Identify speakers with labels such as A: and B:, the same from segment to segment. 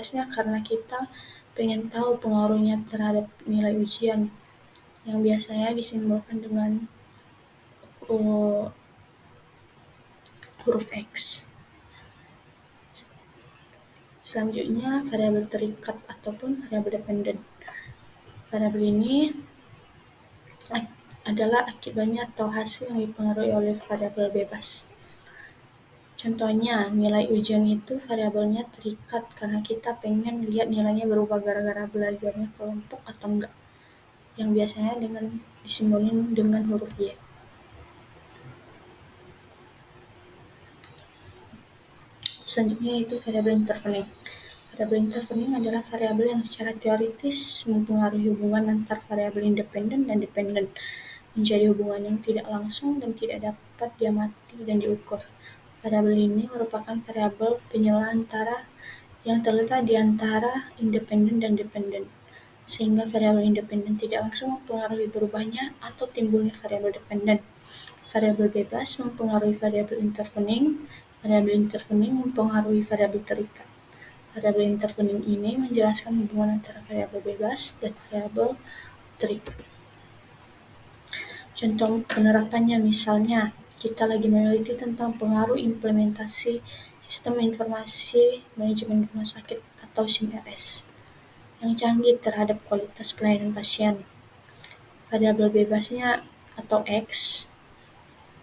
A: bebasnya karena kita pengen tahu pengaruhnya terhadap nilai ujian yang biasanya disimbolkan dengan huruf X. Selanjutnya, variabel terikat ataupun variabel dependen. Variabel ini adalah akibatnya atau hasil yang dipengaruhi oleh variabel bebas. Contohnya, nilai ujian itu variabelnya terikat karena kita pengen lihat nilainya berubah gara-gara belajarnya kelompok atau enggak, yang biasanya disimbolin dengan huruf Y. Selanjutnya yaitu variabel intervening. Variabel intervening adalah variabel yang secara teoritis mempengaruhi hubungan antar variabel independen dan dependen menjadi hubungan yang tidak langsung dan tidak dapat diamati dan diukur. Variabel ini merupakan variabel penyela yang terletak di antara independen dan dependen, sehingga variabel independen tidak langsung mempengaruhi berubahnya atau timbulnya variabel dependen. Variabel bebas mempengaruhi variabel intervening. Variabel intervening mempengaruhi variabel terikat. Variabel intervening ini menjelaskan hubungan antara variabel bebas dan variabel terikat. Contoh penerapannya misalnya, kita lagi meneliti tentang pengaruh implementasi Sistem Informasi Manajemen Rumah Sakit atau SIMRS yang canggih terhadap kualitas pelayanan pasien. Variabel bebasnya atau X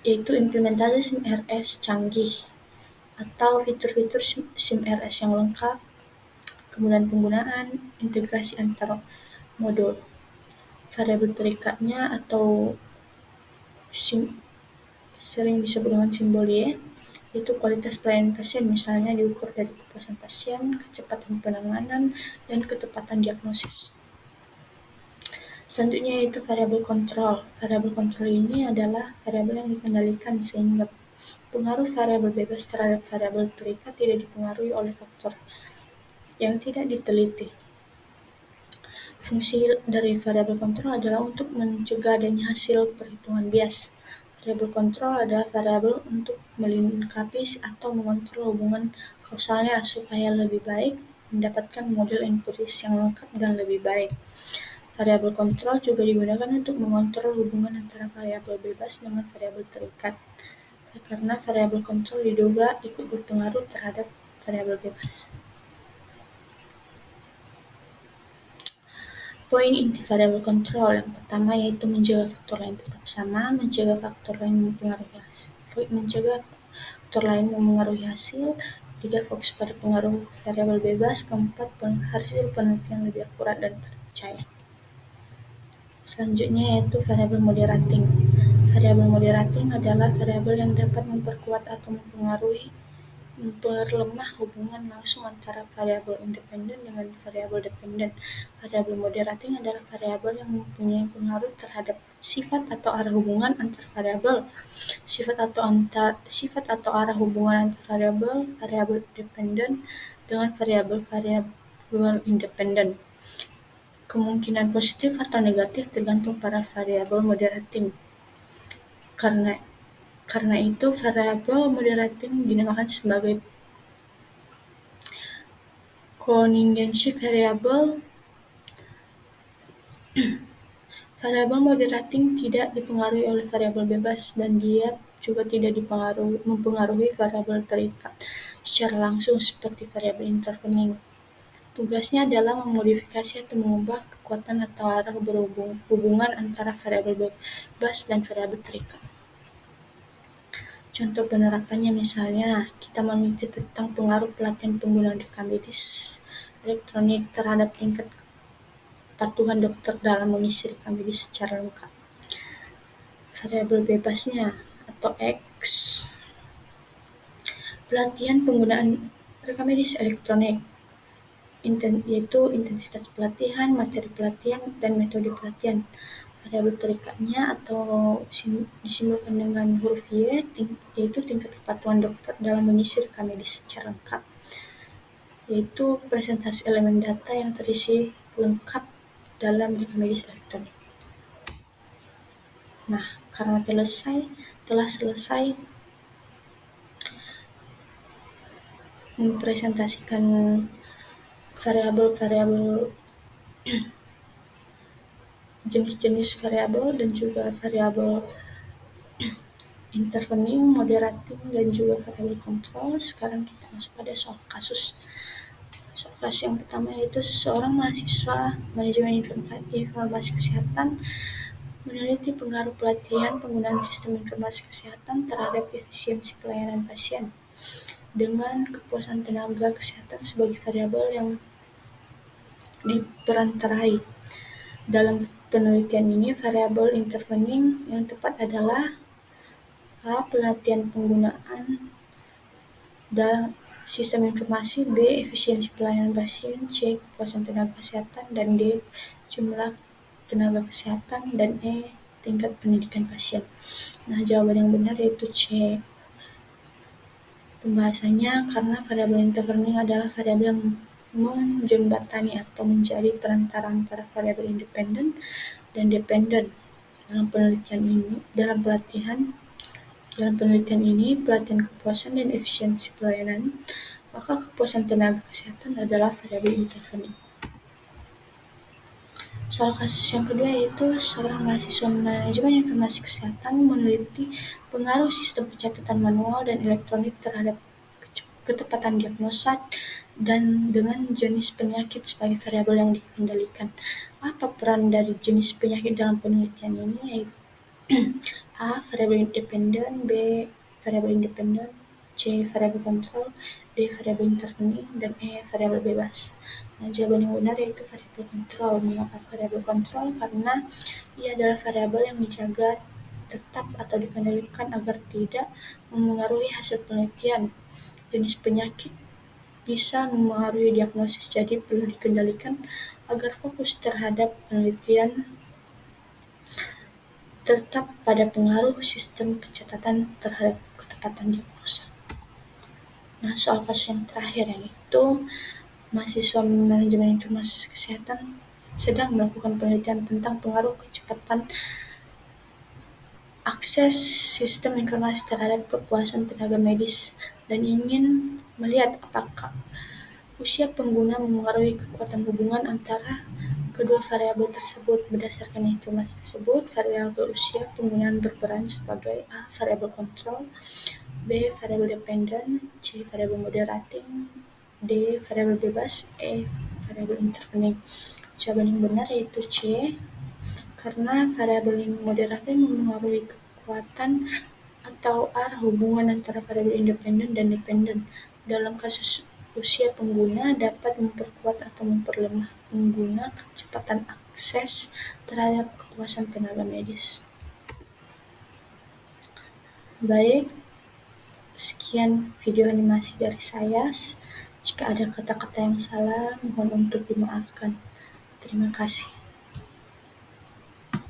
A: yaitu implementasi SIMRS canggih atau fitur-fitur SIMRS yang lengkap, kemudian penggunaan integrasi antar modul. Variabel terikatnya atau sering disebut dengan simbol Y, yaitu kualitas pelayanan pasien, misalnya diukur dari kepuasan pasien, kecepatan penanganan, dan ketepatan diagnosis. Selanjutnya yaitu variabel kontrol. Variabel kontrol ini adalah variabel yang dikendalikan sehingga pengaruh variabel bebas terhadap variabel terikat tidak dipengaruhi oleh faktor yang tidak diteliti. Fungsi dari variabel kontrol adalah untuk mencegah adanya hasil perhitungan bias. Variabel kontrol adalah variabel untuk melengkapi atau mengontrol hubungan kausalnya supaya lebih baik mendapatkan model empiris yang lengkap dan lebih baik. Variabel kontrol juga digunakan untuk mengontrol hubungan antara variabel bebas dengan variabel terikat, karena variabel kontrol diduga ikut berpengaruh terhadap variabel bebas. Poin inti variabel kontrol yang pertama yaitu mencegah faktor lain tetap sama, mencegah faktor lain memengaruhi hasil, ketiga fokus pada pengaruh variabel bebas, keempat hasil penelitian lebih akurat dan terpercaya. Selanjutnya yaitu variabel moderating. Variabel moderating adalah variabel yang dapat memperkuat atau memperlemah hubungan langsung antara variabel independen dengan variabel dependen. Variabel moderating adalah variabel yang mempunyai pengaruh terhadap sifat atau arah hubungan antar variabel. Sifat atau arah hubungan antar variabel dependen dengan variabel independen. Kemungkinan positif atau negatif tergantung pada variabel moderating. Karena itu, variabel moderating dinamakan sebagai contingency variable. Variabel moderating tidak dipengaruhi oleh variabel bebas dan dia juga tidak mempengaruhi variabel terikat secara langsung seperti variabel intervening. Tugasnya adalah memodifikasi atau mengubah kekuatan atau arah hubungan antara variabel bebas dan variabel terikat. Contoh penerapannya misalnya, kita meneliti tentang pengaruh pelatihan penggunaan rekam medis elektronik terhadap tingkat kepatuhan dokter dalam mengisi rekam medis secara lengkap. Variabel bebasnya atau X, pelatihan penggunaan rekam medis elektronik, yaitu intensitas pelatihan, materi pelatihan, dan metode pelatihan. Variabel terikatnya atau disimbolkan dengan huruf Y, yaitu tingkat kepatuhan dokter dalam mengisi rekam medis secara lengkap, yaitu presentasi elemen data yang terisi lengkap dalam rekam medis elektronik. Nah, karena telah selesai mempresentasikan variabel-variabel, jenis-jenis variabel dan juga variabel intervening, moderating, dan juga variabel kontrol. Sekarang kita masuk pada soal kasus. Soal kasus yang pertama yaitu seorang mahasiswa manajemen informasi kesehatan meneliti pengaruh pelatihan penggunaan sistem informasi kesehatan terhadap efisiensi pelayanan pasien dengan kepuasan tenaga kesehatan sebagai variabel yang diperantarai. Dalam penelitian ini, variabel intervening yang tepat adalah A. Pelatihan penggunaan dalam sistem informasi, B. Efisiensi pelayanan pasien, C. Kepuasan tenaga kesehatan, dan D. Jumlah tenaga kesehatan, dan E. Tingkat pendidikan pasien. Nah, jawaban yang benar yaitu C. Pembahasannya karena variabel intervening adalah variabel yang menjembatani atau menjadi perantara antara variabel independen dan dependen. Dalam penelitian ini, pelatihan kepuasan dan efisiensi pelayanan, maka kepuasan tenaga kesehatan adalah variabel intervening. Soal kasus yang kedua yaitu seorang mahasiswa manajemen informasi kesehatan meneliti pengaruh sistem pencatatan manual dan elektronik terhadap ketepatan diagnosa dan dengan jenis penyakit sebagai variabel yang dikendalikan. Apa peran dari jenis penyakit dalam penelitian ini? Yaitu A. Variabel independen, B. Variabel independen, C. Variabel kontrol, D. Variabel intervening, dan E. Variabel bebas. Nah, jawaban yang benar yaitu variabel kontrol. Mengapa variabel kontrol? Karena ia adalah variabel yang dijaga tetap atau dikendalikan agar tidak memengaruhi hasil penelitian. Jenis penyakit bisa memengaruhi diagnosis, jadi perlu dikendalikan agar fokus terhadap penelitian tetap pada pengaruh sistem pencatatan terhadap ketepatan diagnosa. Nah, soal kasus yang terakhir yaitu mahasiswa manajemen informasi kesehatan sedang melakukan penelitian tentang pengaruh kecepatan akses sistem informasi terhadap kepuasan tenaga medis dan ingin melihat apakah usia pengguna memengaruhi kekuatan hubungan antara kedua variabel tersebut. Berdasarkan informasi tersebut, variabel usia penggunaan berperan sebagai A. Variabel kontrol, B. Variabel dependen, C. Variabel moderating, D. Variabel bebas, E. Variabel intervening. Jawaban yang benar yaitu C, karena variabel yang moderating memengaruhi kekuatan atau arah hubungan antara variabel independen dan dependen. Dalam kasus usia pengguna dapat memperkuat atau memperlemah pengguna kecepatan akses terhadap kepuasan tenaga medis. Baik, sekian video animasi dari saya. Jika ada kata-kata yang salah, mohon untuk dimaafkan. Terima kasih.